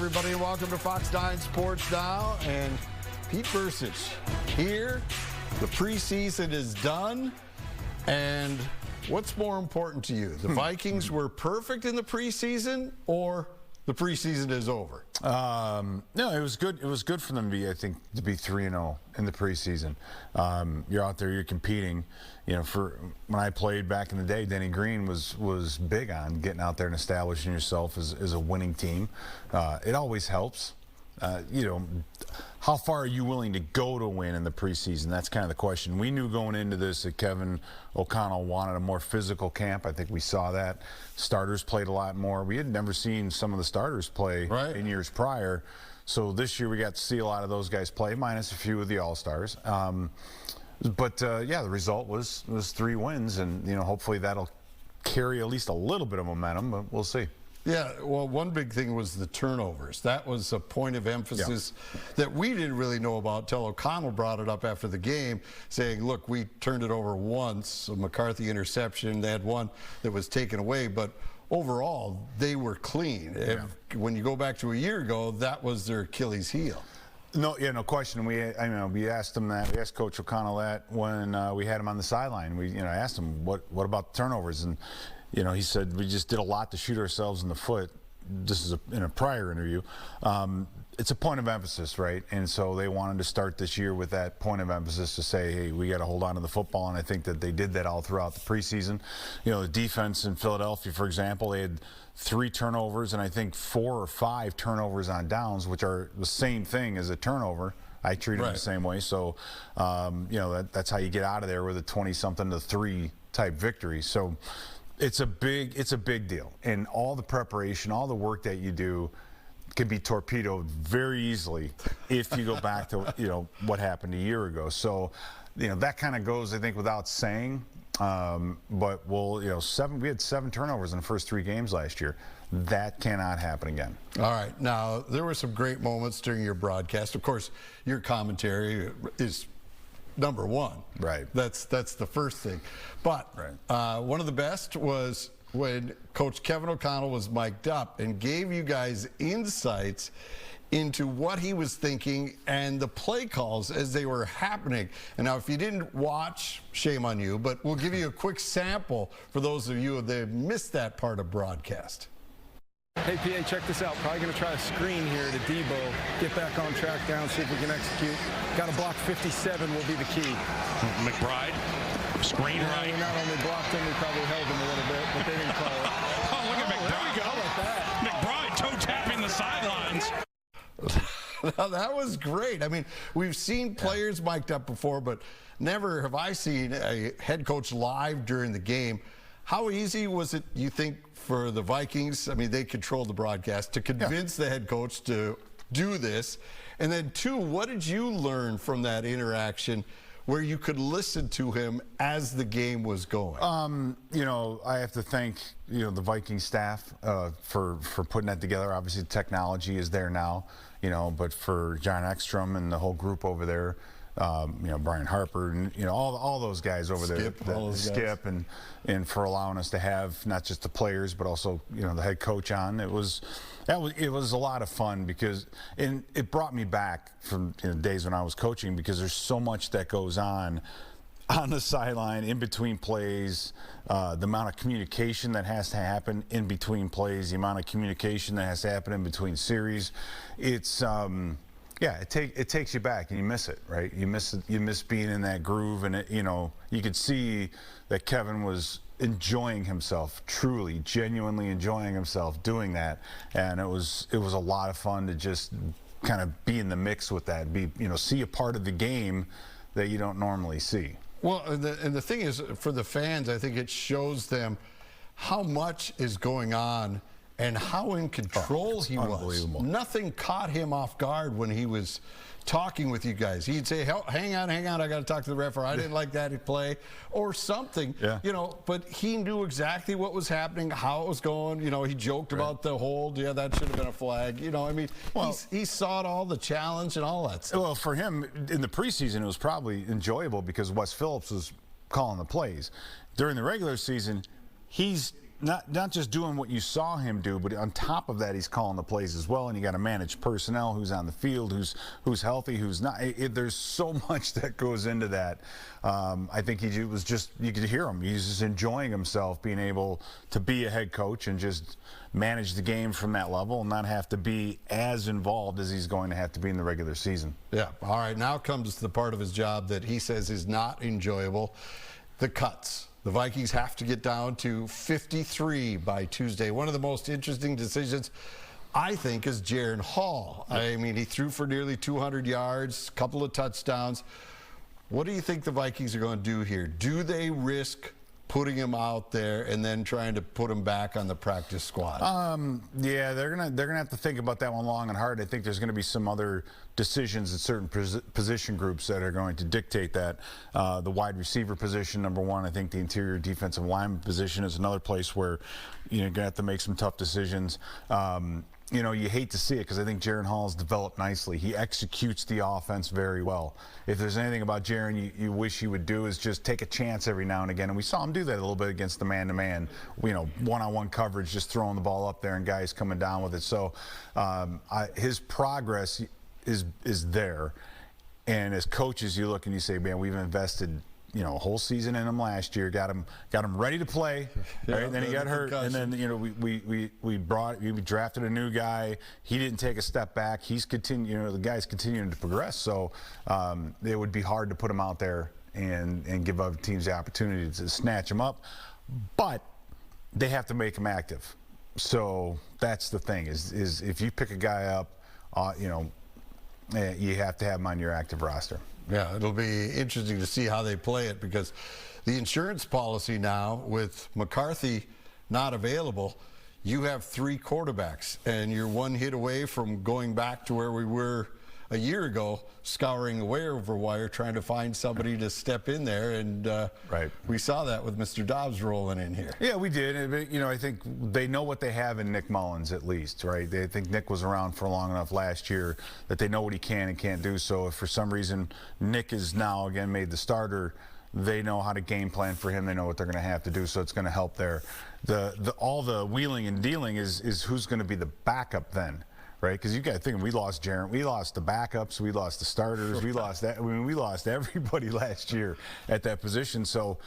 everybody, and welcome to Fox 9 Sports Now. And Pete Bercich here. The preseason is done. And what's more important to you? The Vikings were perfect in the preseason, or the preseason is over? No, it was good. It was good for them to be, I think, to be 3-0 in the preseason. You're out there, you're competing. You know, for when I played back in the day, Denny Green was big on getting out there and establishing yourself as a winning team. It always helps. You know, how far are you willing to go to win in the preseason? That's kind of the question. We knew going into this that Kevin O'Connell wanted a more physical camp. I think we saw that. Starters played a lot more. We had never seen some of the starters play in years prior. So this year we got to see a lot of those guys play, minus a few of the All-Stars. Yeah, the result was 3 wins, and you know, hopefully that'll carry at least a little bit of momentum, but we'll see. Yeah, well, one big thing was the turnovers. That was a point of emphasis that we didn't really know about until O'Connell brought it up after the game, saying, look, we turned it over once, a McCarthy interception. They had one that was taken away, but overall, they were clean. When you go back to a year ago, that was their Achilles heel. No, yeah, no question. We asked him that. We asked Coach O'Connell that when we had him on the sideline. We, asked him what about the turnovers, and he said we just did a lot to shoot ourselves in the foot. This is in a prior interview. It's a point of emphasis, right? And so they wanted to start this year with that point of emphasis to say, hey, we got to hold on to the football, and I think that they did that all throughout the preseason. The defense in Philadelphia, for example, they had 3 turnovers and I think 4 or 5 turnovers on downs, which are the same thing as a turnover. I treat them the same way. So, that's how you get out of there with a 20-something to 3 type victory. So it's a big deal. And all the preparation, all the work that you do can be torpedoed very easily if you go back to, what happened a year ago. So, that kind of goes, I think, without saying. But we had 7 turnovers in the first 3 games last year. That cannot happen again. All right. Now, there were some great moments during your broadcast. Of course, your commentary is number one. Right. That's the first thing. But one of the best was when Coach Kevin O'Connell was mic'd up and gave you guys insights into what he was thinking and the play calls as they were happening. And now, if you didn't watch, shame on you, but we'll give you a quick sample for those of you that missed that part of broadcast. Hey, PA, check this out. Probably going to try a screen here to Debo. Get back on track down, see if we can execute. Got to block 57 will be the key. McBride, screen right. We not only blocked him, we probably held him a little bit, but they didn't call it. Oh, look at McBride. There we go. How about that? McBride toe-tapping the sidelines. Now, that was great. I mean, we've seen players mic'd up before, but never have I seen a head coach live during the game. How easy was it, you think, for the Vikings? I mean, they controlled the broadcast, to convince the head coach to do this. And then, 2, what did you learn from that interaction where you could listen to him as the game was going? I have to thank, the Viking staff for putting that together. Obviously, the technology is there now, but for John Ekstrom and the whole group over there, Brian Harper and, all those guys over there. Skip, and for allowing us to have not just the players, but also, the head coach on. It was a lot of fun because it brought me back from days when I was coaching, because there's so much that goes on the sideline, in between plays, the amount of communication that has to happen in between plays, the amount of communication that has to happen in between series. It's it takes you back, and you miss it, right? You miss being in that groove, and you could see that Kevin was enjoying himself, truly, genuinely enjoying himself doing that, and it was a lot of fun to just kind of be in the mix with that, see a part of the game that you don't normally see. Well, and the thing is, for the fans, I think it shows them how much is going on and how in control he was. Nothing caught him off guard when he was talking with you guys. He'd say, hang on, I got to talk to the ref, or I didn't like that play, or something, but he knew exactly what was happening, how it was going. He joked about the hold. Yeah, that should have been a flag. I mean, he saw all the challenge and all that stuff. Well, for him, in the preseason, it was probably enjoyable because Wes Phillips was calling the plays. During the regular season, he's not just doing what you saw him do, but on top of that, he's calling the plays as well. And you got to manage personnel, who's on the field, who's healthy, who's not. There's so much that goes into that. I think he was just, you could hear him. He's just enjoying himself, being able to be a head coach and just manage the game from that level and not have to be as involved as he's going to have to be in the regular season. Yeah. All right. Now comes the part of his job that he says is not enjoyable: the cuts. The Vikings have to get down to 53 by Tuesday. One of the most interesting decisions, I think, is Jaren Hall. I mean, he threw for nearly 200 yards, a couple of touchdowns. What do you think the Vikings are going to do here? Do they risk putting him out there and then trying to put him back on the practice squad? Yeah, they're gonna have to think about that one long and hard. I think there's going to be some other decisions in certain position groups that are going to dictate that. The wide receiver position, number one. I think the interior defensive lineman position is another place where you're going to have to make some tough decisions. You know, you hate to see it because I think Jaren Hall's developed nicely. He executes the offense very well. If there's anything about Jaren you wish he would do is just take a chance every now and again. And we saw him do that a little bit against the man-to-man, you know, one-on-one coverage, just throwing the ball up there and guys coming down with it. So his progress is there. And as coaches, you look and you say, man, we've invested, you know, a whole season in him last year, got him ready to play, yeah, right? Then he got hurt, and then, you know, we drafted a new guy. He didn't take a step back. He's continuing, you know, the guy's continuing to progress. So it would be hard to put him out there and give other teams the opportunity to snatch him up, but they have to make him active. So that's the thing is if you pick a guy up, you know, you have to have him on your active roster. Yeah, it'll be interesting to see how they play it, because the insurance policy now, with McCarthy not available, you have 3 quarterbacks, and you're one hit away from going back to where we were a year ago, scouring the waiver wire, trying to find somebody to step in there, and right. We saw that with Mr. Dobbs rolling in here. Yeah, we did. You know, I think they know what they have in Nick Mullins, at least, right? They think Nick was around for long enough last year that they know what he can and can't do. So if for some reason Nick is now again made the starter, they know how to game plan for him. They know what they're going to have to do, so it's going to help there. All the wheeling and dealing is who's going to be the backup then. Right, because you got to think, we lost Jaren, we lost the backups, we lost the starters, we lost that. I mean, we lost everybody last year at that position. So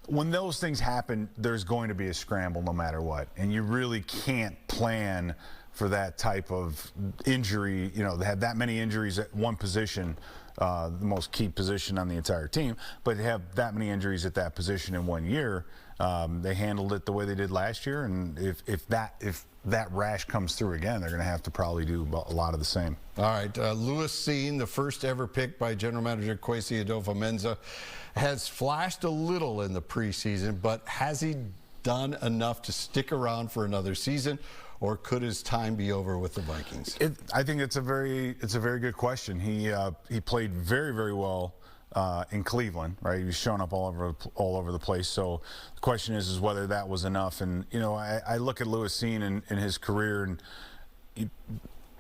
when those things happen, there's going to be a scramble no matter what, and you really can't plan for that type of injury. You know, they have that many injuries at one position, the most key position on the entire team, but they have that many injuries at that position in 1 year. They handled it the way they did last year, and if that rash comes through again, they're going to have to probably do a lot of the same. All right, Louis Cine, the first ever pick by general manager Kwesi Adolfo-Mensa, has flashed a little in the preseason, but has he done enough to stick around for another season, or could his time be over with the Vikings? I think it's a very good question. He played very, very well in Cleveland, right? He was showing up all over the place. So the question is whether that was enough. And you know, I look at Louis Cine in his career, and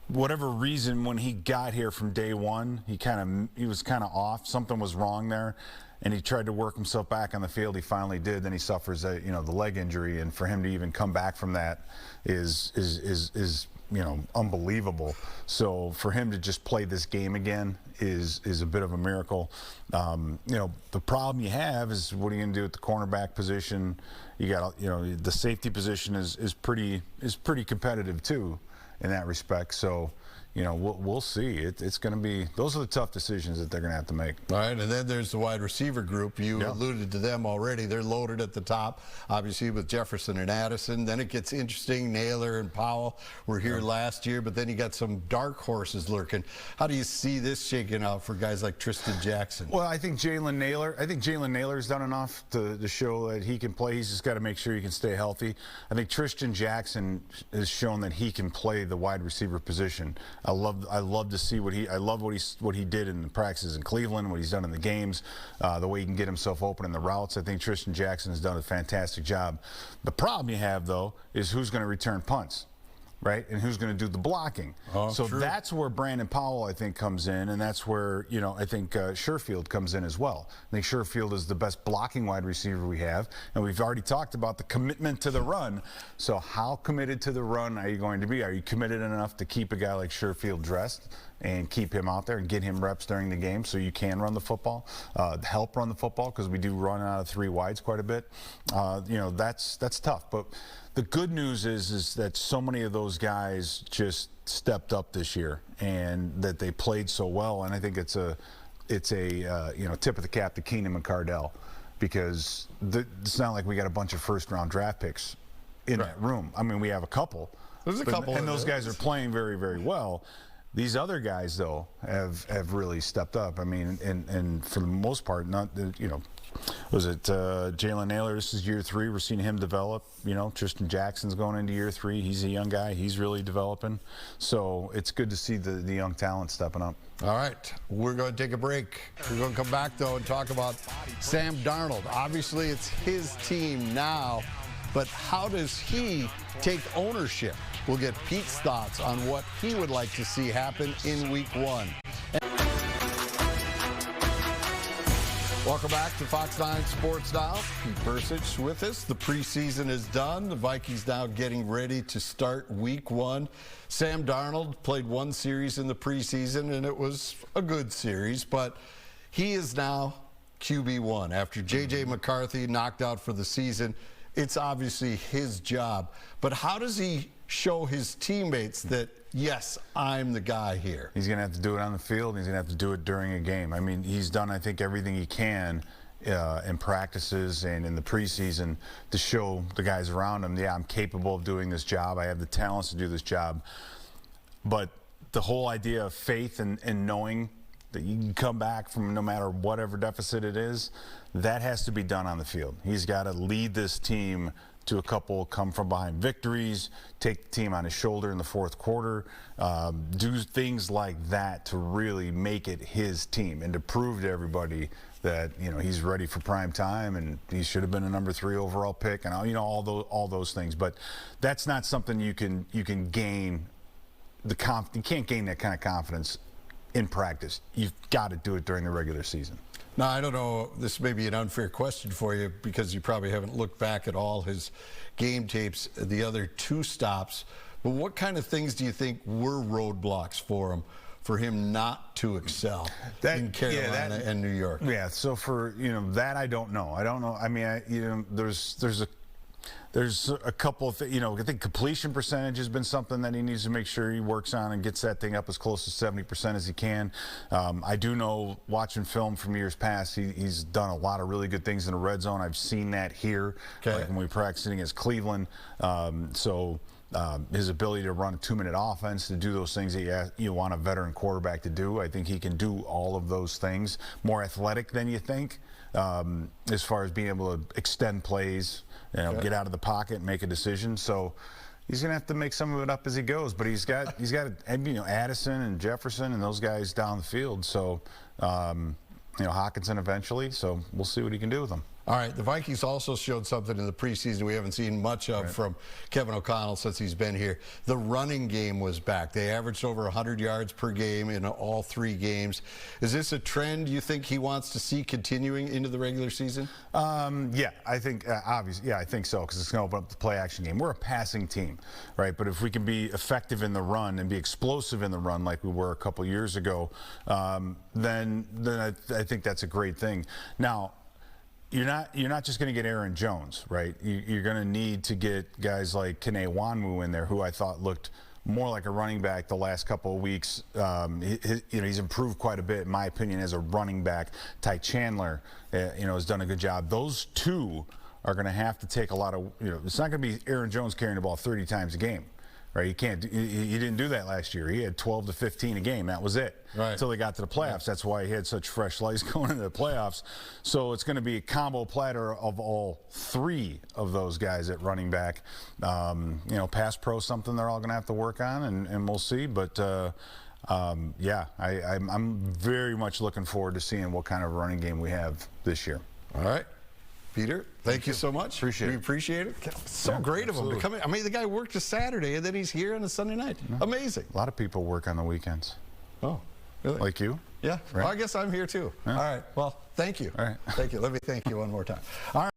whatever reason, when he got here from day one, he was kind of off. Something was wrong there, and he tried to work himself back on the field. He finally did. Then he suffers the leg injury, and for him to even come back from that is you know, unbelievable. So for him to just play this game again is a bit of a miracle. You know, the problem you have is, what are you going to do at the cornerback position? You got, you know, the safety position is pretty competitive too in that respect. So, you know, we'll see. It's going to be, those are the tough decisions that they're going to have to make. All right, and then there's the wide receiver group. You alluded to them already. They're loaded at the top, obviously, with Jefferson and Addison. Then it gets interesting. Naylor and Powell were here last year, but then you got some dark horses lurking. How do you see this shaking out for guys like Tristan Jackson? Well, I think Jalen Naylor's done enough to show that he can play. He's just got to make sure he can stay healthy. I think Tristan Jackson has shown that he can play the wide receiver position. I love to see what he did in the practices in Cleveland, what he's done in the games, the way he can get himself open in the routes. I think Tristan Jackson has done a fantastic job. The problem you have, though, is who's going to return punts. right? And who's going to do the blocking? So true. that's where Brandon Powell, I think, comes in, and that's where, I think Sherfield comes in as well. I think Sherfield is the best blocking wide receiver we have, and we've already talked about the commitment to the run. So how committed to the run are you going to be? Are you committed enough to keep a guy like Sherfield dressed and keep him out there and get him reps during the game so you can run the football, help run the football, because we do run out of 3 wides quite a bit. That's tough. But the good news is that so many of those guys just stepped up this year and that they played so well. And I think it's a tip of the cap to Keenum and Cardell, because it's not like we got a bunch of first-round draft picks in that room. I mean, we have a couple. There's a couple, and those guys are playing very, very well. These other guys, though, have really stepped up. I mean, and for the most part, was it Jalen Naylor? This is year 3. We're seeing him develop. Tristan Jackson's going into year 3. He's a young guy. He's really developing. So it's good to see the young talent stepping up. All right, we're going to take a break. We're going to come back, though, and talk about Sam Darnold. Obviously, it's his team now, but how does he take ownership? We'll get Pete's thoughts on what he would like to see happen in Week 1. Welcome back to Fox 9 Sports Now. Pete Bercich with us. The preseason is done. The Vikings now getting ready to start Week 1. Sam Darnold played 1 series in the preseason, and it was a good series, but he is now QB1. After J.J. McCarthy knocked out for the season, it's obviously his job. But how does he show his teammates that, yes, I'm the guy here? He's going to have to do it on the field. He's going to have to do it during a game. I mean, he's done, I think, everything he can in practices and in the preseason to show the guys around him, yeah, I'm capable of doing this job. I have the talents to do this job. But the whole idea of faith and knowing that you can come back from no matter whatever deficit it is, that has to be done on the field. He's got to lead this team to a couple come from behind victories, take the team on his shoulder in the 4th quarter, do things like that to really make it his team and to prove to everybody that he's ready for prime time and he should have been a number 3 overall pick and all those things. But that's not something you can gain you can't gain that kind of confidence in practice. You've got to do it during the regular season. Now, I don't know, this may be an unfair question for you because you probably haven't looked back at all his game tapes, the other 2 stops, but what kind of things do you think were roadblocks for him not to excel in Carolina and New York? Yeah, so for, that I don't know. I mean, there's a couple of things. I think completion percentage has been something that he needs to make sure he works on and gets that thing up as close to 70% as he can. I do know, watching film from years past, he's done a lot of really good things in the red zone. I've seen that here, like when we practiced against Cleveland. His ability to run a 2-minute offense, to do those things that you want a veteran quarterback to do. I think he can do all of those things. More athletic than you think, as far as being able to extend plays, get out of the pocket and make a decision. So he's going to have to make some of it up as he goes. But he's got Addison and Jefferson and those guys down the field. So Hockenson eventually. So we'll see what he can do with them. All right, the Vikings also showed something in the preseason we haven't seen much of from Kevin O'Connell since he's been here. The running game was back. They averaged over 100 yards per game in all 3 games. Is this a trend you think he wants to see continuing into the regular season? Yeah, I think, obviously, yeah, I think so, because it's going to open up the play-action game. We're a passing team, right? But if we can be effective in the run and be explosive in the run like we were a couple years ago, then I think that's a great thing. Now, you're not just going to get Aaron Jones, right? You're going to need to get guys like Kene Nwanwu in there, who I thought looked more like a running back the last couple of weeks. He's improved quite a bit, in my opinion, as a running back. Ty Chandler, has done a good job. Those 2 are going to have to take a lot of, it's not going to be Aaron Jones carrying the ball 30 times a game. Right, he didn't do that last year. He had 12 to 15 a game. That was it. Right. Until they got to the playoffs. That's why he had such fresh legs going into the playoffs. So it's going to be a combo platter of all 3 of those guys at running back. Pass pro, something they're all going to have to work on, and we'll see. But yeah, I'm very much looking forward to seeing what kind of running game we have this year. All right. Peter, thank you so much. Appreciate it. We appreciate it. So great of him to come in. I mean, the guy worked a Saturday, and then he's here on a Sunday night. Amazing. A lot of people work on the weekends. Oh, really? Like you? Yeah. Right. Well, I guess I'm here too. Yeah. All right. Well, thank you. All right. Thank you. Let me thank you one more time. All right.